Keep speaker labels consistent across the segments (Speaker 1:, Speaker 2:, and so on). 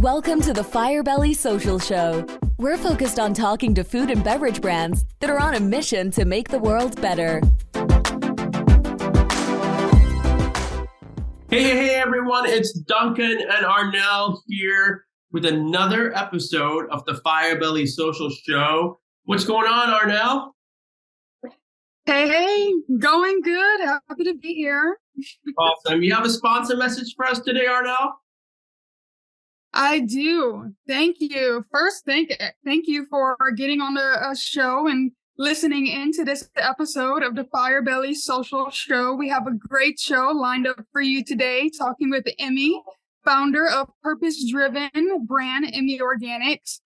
Speaker 1: Welcome to the Firebelly Social Show. We're focused on talking to food and beverage brands that are on a mission to make the world better.
Speaker 2: Hey everyone, it's Duncan and Arnell here with another episode of the Firebelly Social Show. What's going on, Arnell?
Speaker 3: Hey, going good. Happy to be here.
Speaker 2: Awesome. You have a sponsor message for us today, Arnell?
Speaker 3: I do. Thank you. First, thank you for getting on the show and listening into this episode of the Firebelly Social Show. We have a great show lined up for you today, talking with Emmy, founder of purpose-driven brand Emmy Organics.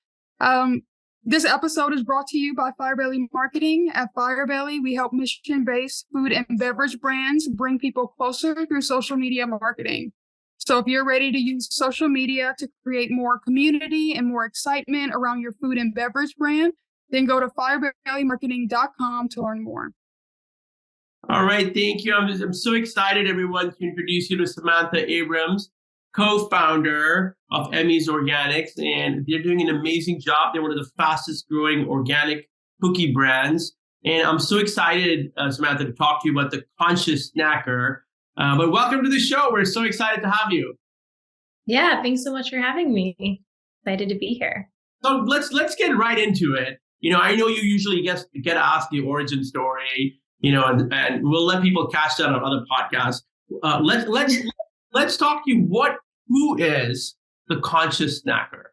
Speaker 3: This episode is brought to you by Firebelly Marketing. At Firebelly, we help mission-based food and beverage brands bring people closer through social media marketing. So if you're ready to use social media to create more community and more excitement around your food and beverage brand, then go to firebellymarketing.com to learn more.
Speaker 2: All right, thank you. I'm so excited, everyone, to introduce you to Samantha Abrams, co-founder of Emmy's Organics, and they're doing an amazing job. They're one of the fastest growing organic cookie brands. And I'm so excited, Samantha, to talk to you about the Conscious Snacker. But welcome to the show. We're so excited to have you.
Speaker 4: Yeah, thanks so much for having me. Excited to be here.
Speaker 2: So let's get right into it. You know, I know you usually get asked the origin story, you know, and we'll let people catch that on other podcasts. Let's talk to you. Who is the Conscious Snacker?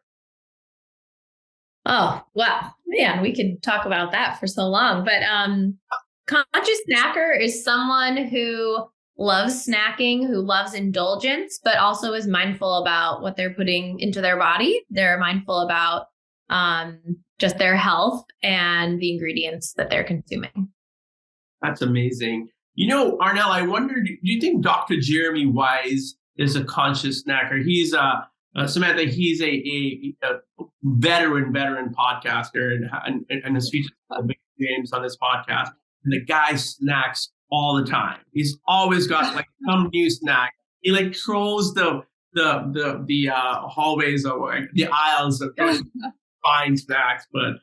Speaker 4: Oh, wow. Man, we could talk about that for so long. But Conscious Snacker is someone who loves snacking, who loves indulgence, but also is mindful about what they're putting into their body. They're mindful about just their health and the ingredients that they're consuming.
Speaker 2: That's amazing. You know, Arnell, I wonder, do you think Dr. Jeremy Wise is a conscious snacker? He's Samantha, he's a veteran podcaster and has featured big names on this podcast. And the guy snacks all the time. He's always got like some new snack. He like trolls the hallways or like, the aisles of buying snacks. But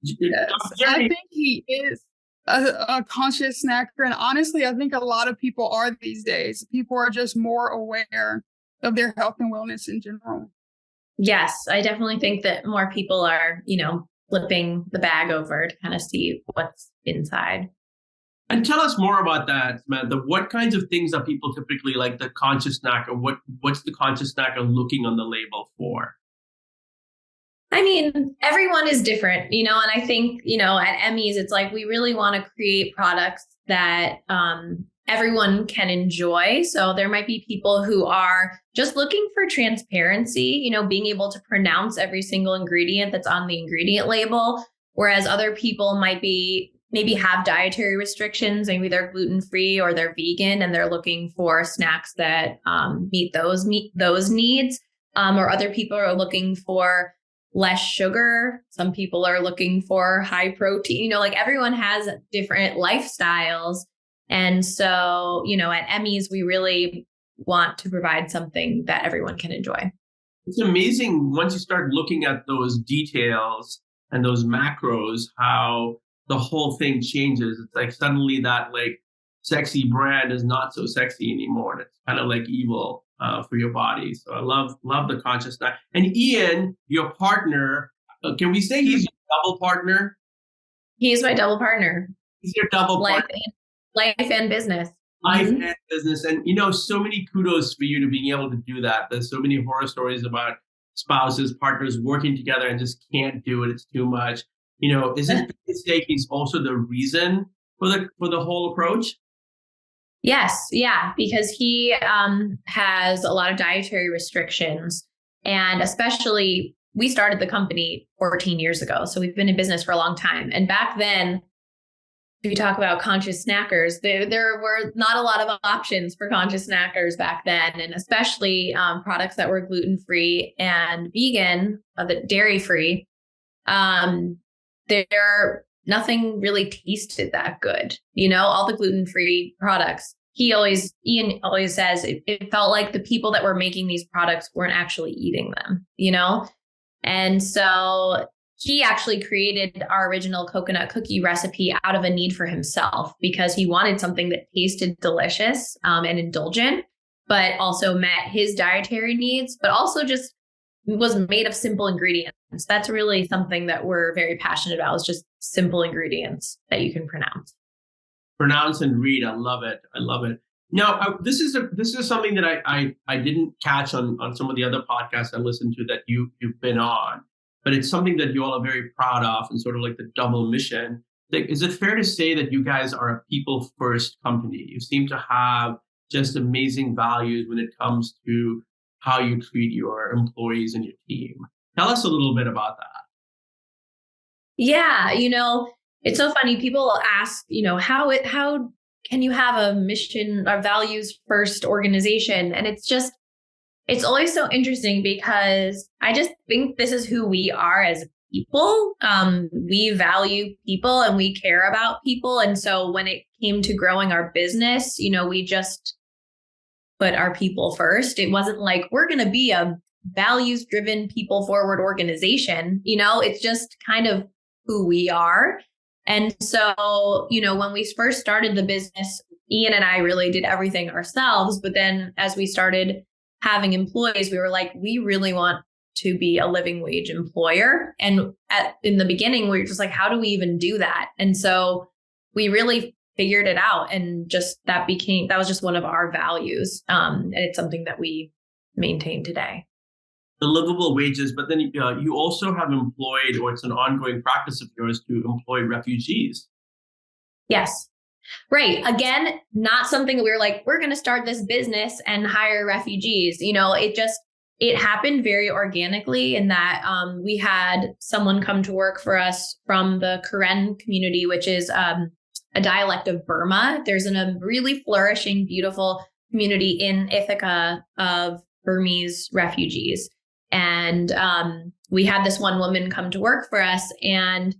Speaker 3: yes, I think he is a conscious snacker, and honestly, I think a lot of people are these days. People are just more aware of their health and wellness in general.
Speaker 4: Yes, I definitely think that more people are, flipping the bag over to kind of see what's inside.
Speaker 2: And tell us more about that, Samantha. What kinds of things are people typically like the conscious snacker? What's the conscious snacker looking on the label for?
Speaker 4: I mean, everyone is different, and I think, at Emmy's, it's like we really want to create products that everyone can enjoy. So there might be people who are just looking for transparency, being able to pronounce every single ingredient that's on the ingredient label, whereas other people might be maybe have dietary restrictions. Maybe they're gluten-free or they're vegan and they're looking for snacks that meet those needs. Or other people are looking for less sugar. Some people are looking for high protein. Like everyone has different lifestyles. And so, at Emmy's, we really want to provide something that everyone can enjoy.
Speaker 2: It's amazing once you start looking at those details and those macros, how the whole thing changes. It's like suddenly that like sexy brand is not so sexy anymore. And it's kind of like evil for your body. So I love the conscious snack. And Ian, your partner, can we say he's your double partner?
Speaker 4: He's my double partner.
Speaker 2: He's your double partner.
Speaker 4: Life and business.
Speaker 2: Life and business. And, so many kudos for you to being able to do that. There's so many horror stories about spouses, partners working together and just can't do it. It's too much. Is his mistake he's also the reason for the whole approach?
Speaker 4: Yes. Yeah. Because he has a lot of dietary restrictions. And especially, we started the company 14 years ago. So we've been in business for a long time. And back then, if you talk about conscious snackers, there were not a lot of options for conscious snackers back then. And especially products that were gluten-free and vegan, dairy-free. Nothing really tasted that good. All the gluten-free products Ian always says it felt like the people that were making these products weren't actually eating them, And so he actually created our original coconut cookie recipe out of a need for himself because he wanted something that tasted delicious and indulgent, but also met his dietary needs, but also just was made of simple ingredients. That's really something that we're very passionate about, is just simple ingredients that you can pronounce.
Speaker 2: Pronounce and read. I love it. I love it. Now, this is something that I didn't catch on some of the other podcasts I listened to that you've been on, but it's something that you all are very proud of and sort of like the double mission. Is it fair to say that you guys are a people first company? You seem to have just amazing values when it comes to how you treat your employees and your team. Tell us a little bit about that.
Speaker 4: Yeah, it's so funny. People ask, how can you have a mission or values first organization? And it's always so interesting because I just think this is who we are as people. We value people and we care about people. And so when it came to growing our business, we just put our people first. It wasn't like we're going to be a values driven, people forward organization. It's just kind of who we are. And so, when we first started the business, Ian and I really did everything ourselves. But then as we started having employees, we were like, we really want to be a living wage employer. And in the beginning, we were just like, how do we even do that? And so we really figured it out. And that was just one of our values. And it's something that we maintain today.
Speaker 2: The livable wages, but then you also have employed, or it's an ongoing practice of yours to employ refugees.
Speaker 4: Yes. Right. Again, not something that we were like, we're going to start this business and hire refugees. It happened very organically in that we had someone come to work for us from the Karen community, which is a dialect of Burma. There's a really flourishing, beautiful community in Ithaca of Burmese refugees. And we had this one woman come to work for us, and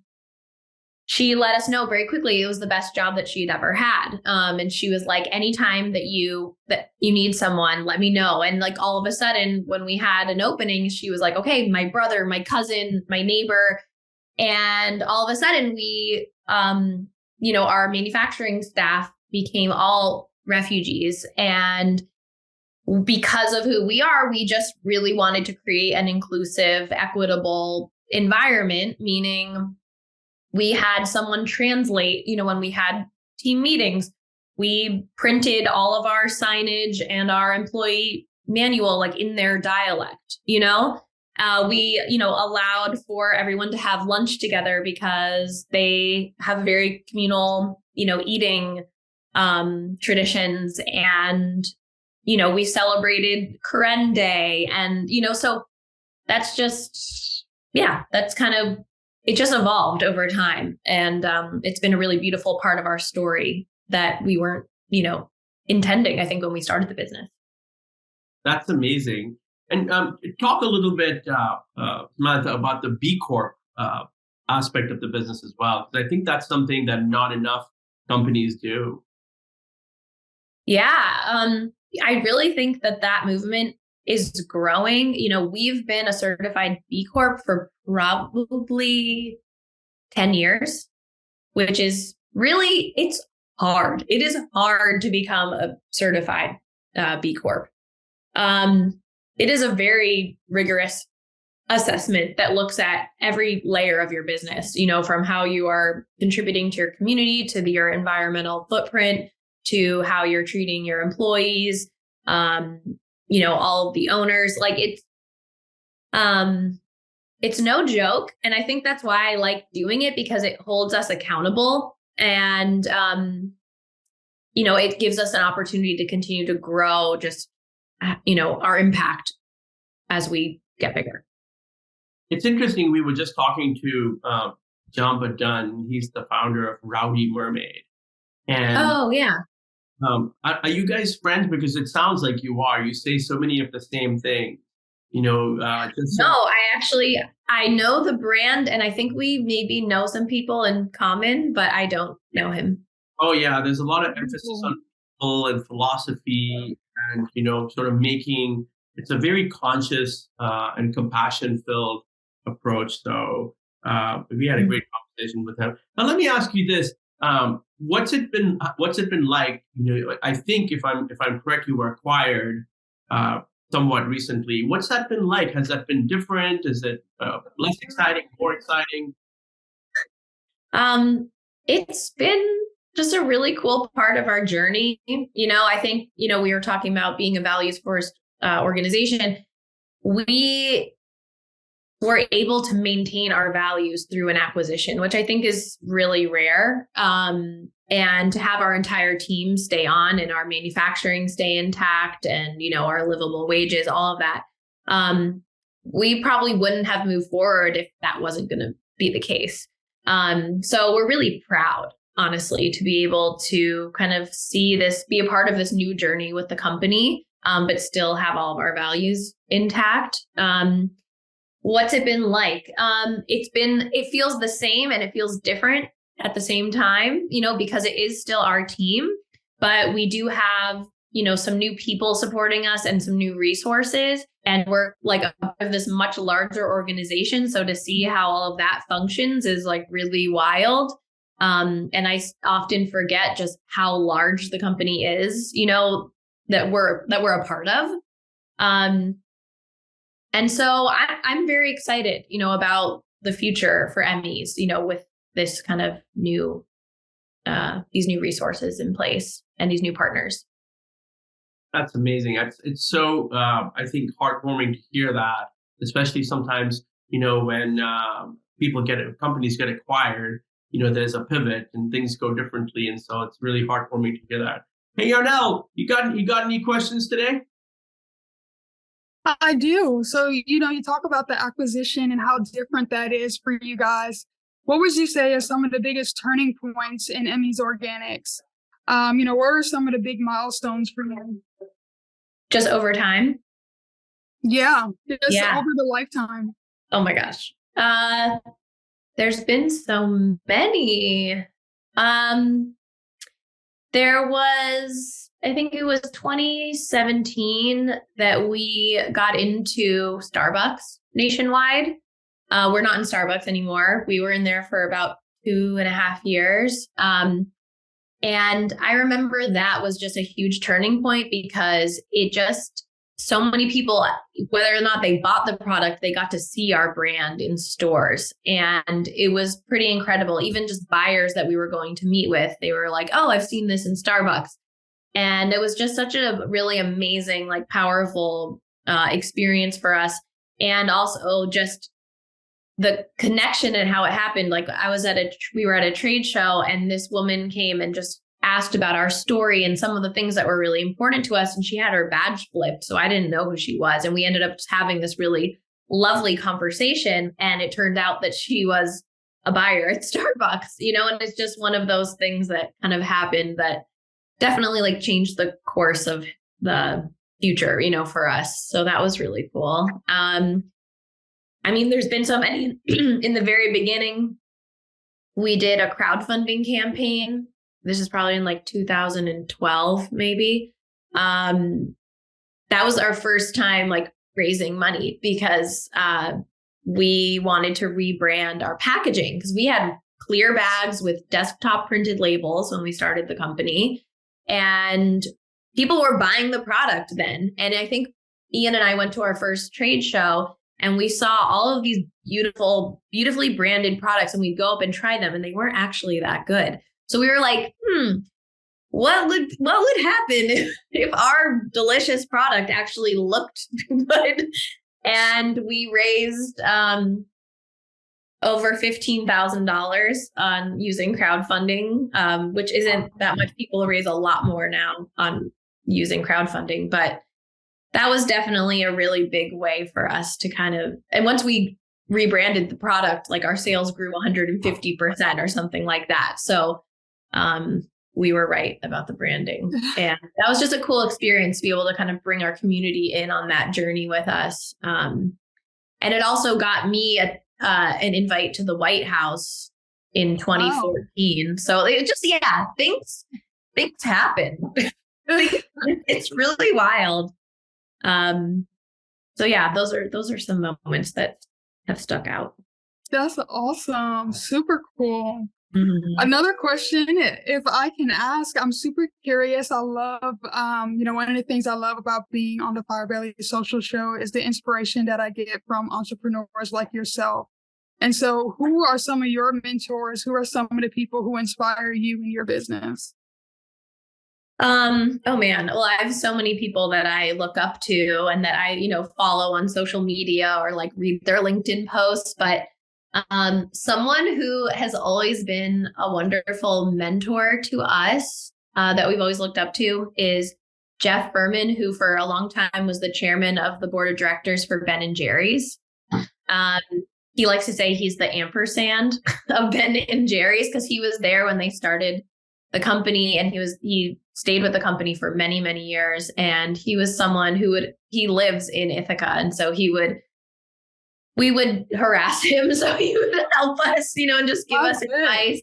Speaker 4: she let us know very quickly it was the best job that she'd ever had. And she was like, anytime that you need someone, let me know. And like all of a sudden, when we had an opening, she was like, okay, my brother, my cousin, my neighbor. And all of a sudden we, our manufacturing staff became all refugees. And because of who we are, we just really wanted to create an inclusive, equitable environment, meaning we had someone translate, when we had team meetings, we printed all of our signage and our employee manual, like in their dialect, we, allowed for everyone to have lunch together because they have very communal, eating traditions. And we celebrated Karen Day and, so that's just, that's kind of, it just evolved over time. And it's been a really beautiful part of our story that we weren't, intending, I think, when we started the business.
Speaker 2: That's amazing. And talk a little bit, Samantha, about the B Corp aspect of the business as well, because I think that's something that not enough companies do.
Speaker 4: Yeah. I really think that movement is growing. We've been a certified B Corp for probably 10 years, which is really, it's hard. It is hard to become a certified B Corp. It is a very rigorous assessment that looks at every layer of your business, from how you are contributing to your community, to your environmental footprint, to how you're treating your employees, all of the owners. Like it's no joke. And I think that's why I like doing it, because it holds us accountable and, it gives us an opportunity to continue to grow just, our impact as we get bigger.
Speaker 2: It's interesting. We were just talking to Jamba Dunn. He's the founder of Rowdy Mermaid. And
Speaker 4: oh, yeah.
Speaker 2: Are you guys friends? Because it sounds like you are. You say so many of the same things. No, I know the brand, and I think we maybe know some people in common, but I don't know him. Oh yeah, there's a lot of emphasis on principle and philosophy, and sort of making it's a very conscious and compassion filled approach. So we had a great conversation with him. Now let me ask you this: what's it been like? I think if I'm correct, you were acquired somewhat recently. What's that been like? Has that been different? Is it less exciting, more exciting?
Speaker 4: It's been just a really cool part of our journey. I think, we were talking about being a values first organization. We were able to maintain our values through an acquisition, which I think is really rare. And to have our entire team stay on and our manufacturing stay intact and, our livable wages, all of that. We probably wouldn't have moved forward if that wasn't going to be the case. So we're really proud, honestly, to be able to kind of see this, be a part of this new journey with the company, but still have all of our values intact. What's it been like? It feels the same and it feels different at the same time, because it is still our team, but we do have, some new people supporting us and some new resources. And we're like a part of this much larger organization. So to see how all of that functions is like really wild. And I often forget just how large the company is, that we're a part of. And so I'm very excited, about the future for Emmys, with this kind of new, these new resources in place and these new partners.
Speaker 2: That's amazing. It's so, I think, heartwarming to hear that, especially sometimes, when companies get acquired, there's a pivot and things go differently. And so it's really heartwarming to hear that. Hey, Yarnell, you got any questions today?
Speaker 3: I do. So, you talk about the acquisition and how different that is for you guys. What would you say are some of the biggest turning points in Emmy's Organics? What are some of the big milestones for you?
Speaker 4: Just over time?
Speaker 3: Yeah, over the lifetime.
Speaker 4: Oh my gosh. There's been so many. There was, I think it was 2017 that we got into Starbucks nationwide. We're not in Starbucks anymore. We were in there for about 2.5 years. And I remember that was just a huge turning point because so many people, whether or not they bought the product, they got to see our brand in stores. And it was pretty incredible. Even just buyers that we were going to meet with, they were like, oh, I've seen this in Starbucks. And it was just such a really amazing, like powerful experience for us. And also just the connection and how it happened. Like we were at a trade show and this woman came and just asked about our story and some of the things that were really important to us. And she had her badge flipped. So I didn't know who she was. And we ended up just having this really lovely conversation. And it turned out that she was a buyer at Starbucks, and it's just one of those things that kind of happened that definitely like changed the course of the future, for us. So that was really cool. There's been so many. In the very beginning, we did a crowdfunding campaign. This is probably in like 2012, maybe. That was our first time like raising money because we wanted to rebrand our packaging because we had clear bags with desktop printed labels when we started the company. And people were buying the product then. And I think Ian and I went to our first trade show and we saw all of these beautifully branded products and we'd go up and try them and they weren't actually that good. So we were like, what would happen if our delicious product actually looked good? And we raised over $15,000 on using crowdfunding, which isn't that much. People raise a lot more now on using crowdfunding, but that was definitely a really big way for us to and once we rebranded the product, like our sales grew 150% or something like that. So we were right about the branding. And that was just a cool experience to be able to kind of bring our community in on that journey with us. And it also got me an invite to the White House in 2014. Wow. So it just, things happen. Like, it's really wild. So yeah, those are some moments that have stuck out.
Speaker 3: That's awesome. Super cool.
Speaker 4: Mhm.
Speaker 3: Another question, if I can ask, I'm super curious. I love, one of the things I love about being on the Firebelly social show is the inspiration that I get from entrepreneurs like yourself. And so who are some of your mentors? Who are some of the people who inspire you in your business?
Speaker 4: Oh man. Well, I have so many people that I look up to and that I, follow on social media or like read their LinkedIn posts. But someone who has always been a wonderful mentor to us that we've always looked up to is Jeff Berman, who for a long time was the chairman of the board of directors for Ben and Jerry's. He likes to say he's the ampersand of Ben and Jerry's because he was there when they started the company, and he stayed with the company for many, many years. And he was someone he lives in Ithaca. And so we would harass him. So he would help us, and just give us advice.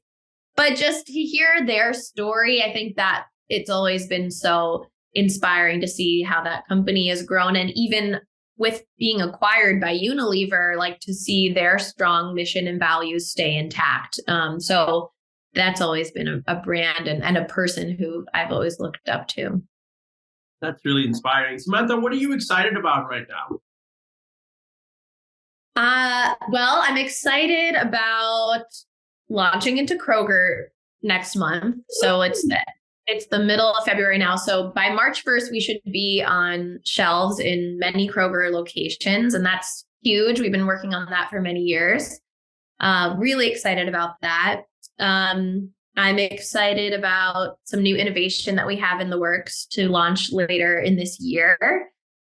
Speaker 4: But just to hear their story, I think that it's always been so inspiring to see how that company has grown. And even with being acquired by Unilever, like to see their strong mission and values stay intact. So that's always been a brand and a person who I've always looked up to.
Speaker 2: That's really inspiring. Samantha, what are you excited about right now?
Speaker 4: Well, I'm excited about launching into Kroger next month. So it's the middle of February now. So by March 1st, we should be on shelves in many Kroger locations. And that's huge. We've been working on that for many years. Really excited about that. I'm excited about some new innovation that we have in the works to launch later in this year.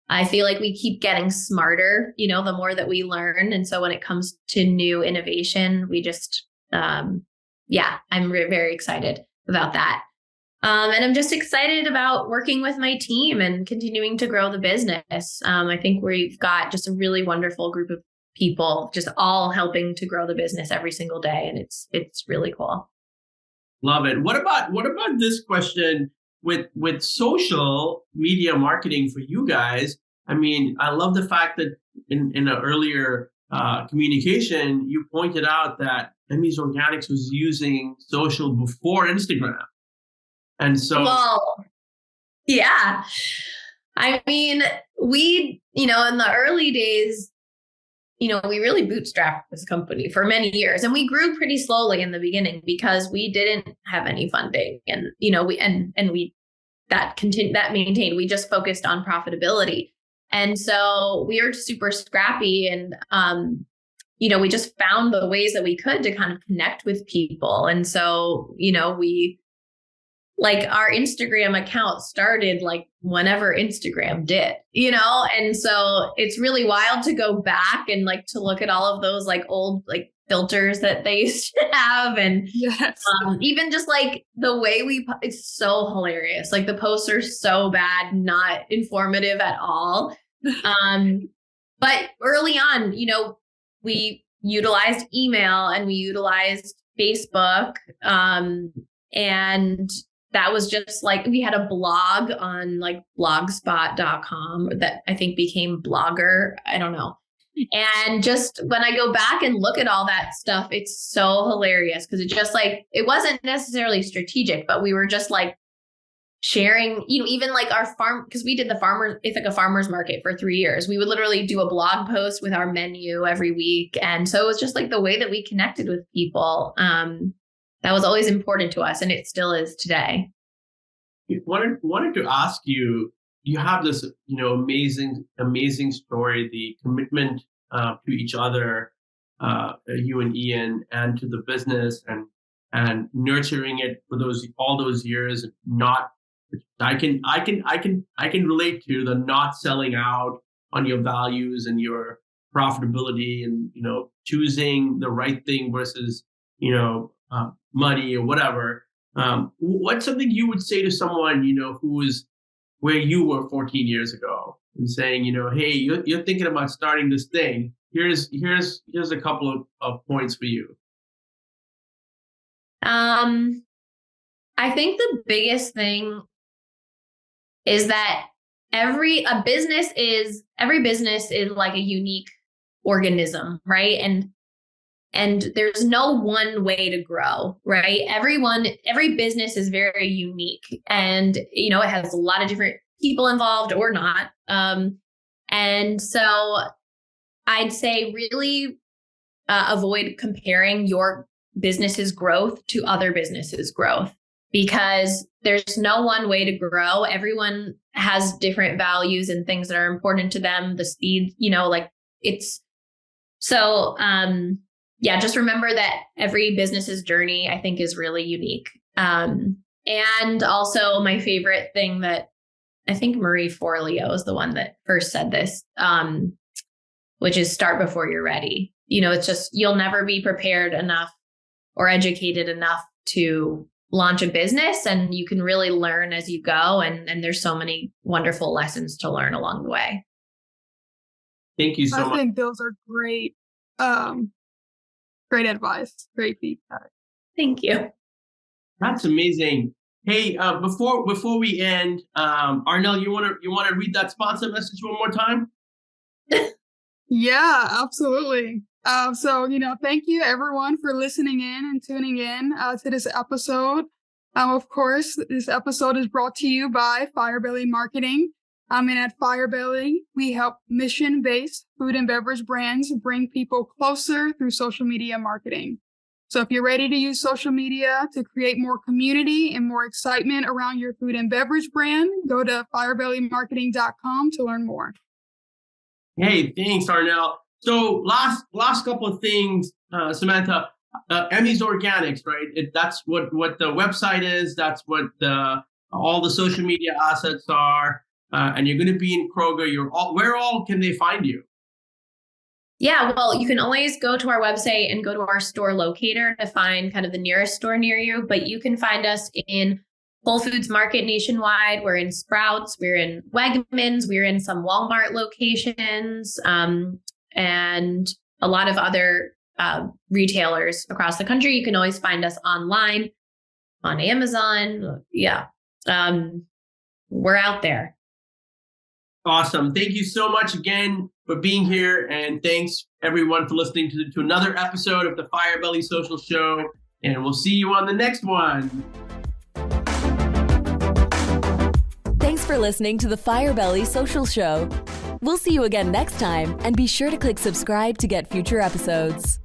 Speaker 4: I feel like we keep getting smarter, the more that we learn. And so when it comes to new innovation, we just, I'm very excited about that. And I'm just excited about working with my team and continuing to grow the business. I think we've got just a really wonderful group of people just all helping to grow the business every single day. And it's really cool.
Speaker 2: Love it. What about this question with social media marketing for you guys? I mean, I love the fact that in an earlier communication, you pointed out that Emmy's Organics was using social before Instagram. And so,
Speaker 4: well, yeah, I mean, we, in the early days, we really bootstrapped this company for many years, and we grew pretty slowly in the beginning because we didn't have any funding, and that maintained. We just focused on profitability, and so we were super scrappy, and we just found the ways that we could to kind of connect with people, and so we. Like our Instagram account started like whenever Instagram did, and so it's really wild to go back and like to look at all of those like old like filters that they used to have. And
Speaker 3: yes.
Speaker 4: Even just like the way it's so hilarious. Like the posts are so bad, not informative at all. But early on, we utilized email and we utilized Facebook, and that was just like, we had a blog on like blogspot.com that I think became Blogger. I don't know. And just when I go back and look at all that stuff, it's so hilarious because it wasn't necessarily strategic, but we were just like sharing, even like our farm, because we did it's like a farmer's market for 3 years. We would literally do a blog post with our menu every week. And so it was just like the way that we connected with people. That was always important to us, and it still is today.
Speaker 2: Wanted to ask you, you have this, amazing story, the commitment to each other, you and Ian, and to the business, and nurturing it for all those years. I can relate to the not selling out on your values and your profitability, and choosing the right thing versus money or whatever. What's something you would say to someone, who is where you were 14 years ago and saying, hey, you're thinking about starting this thing. Here's a couple of points for you.
Speaker 4: I think the biggest thing is that every business is like a unique organism, right? And there's no one way to grow, right? Every business is very unique, and it has a lot of different people involved or not. And so I'd say really avoid comparing your business's growth to other businesses' growth, because there's no one way to grow. Everyone has different values and things that are important to them. The speed, just remember that every business's journey, I think, is really unique. And also my favorite thing that I think Marie Forleo is the one that first said this, which is start before you're ready. It's just, you'll never be prepared enough or educated enough to launch a business, and you can really learn as you go. And there's so many wonderful lessons to learn along the way.
Speaker 2: Thank you so much.
Speaker 3: I think those are great, great advice, great feedback.
Speaker 4: Thank you.
Speaker 2: That's amazing. Hey, before we end, Arnell, you want to read that sponsor message one more time?
Speaker 3: Yeah, absolutely. Thank you everyone for listening in and tuning in to this episode. Of course, this episode is brought to you by Firebelly Marketing. And at Firebelly, we help mission-based food and beverage brands bring people closer through social media marketing. So if you're ready to use social media to create more community and more excitement around your food and beverage brand, go to firebellymarketing.com to learn more.
Speaker 2: Hey, thanks, Arnell. So last couple of things, Samantha, Emmy's Organics, right? That's what the website is. That's what all the social media assets are. And you're going to be in Kroger. Where all can they find you?
Speaker 4: Yeah, well, you can always go to our website and go to our store locator to find kind of the nearest store near you. But you can find us in Whole Foods Market nationwide. We're in Sprouts. We're in Wegmans. We're in some Walmart locations, and a lot of other retailers across the country. You can always find us online on Amazon. Yeah, we're out there.
Speaker 2: Awesome. Thank you so much again for being here. And thanks everyone for listening to another episode of the Firebelly Social Show. And we'll see you on the next one.
Speaker 1: Thanks for listening to the Firebelly Social Show. We'll see you again next time, and be sure to click subscribe to get future episodes.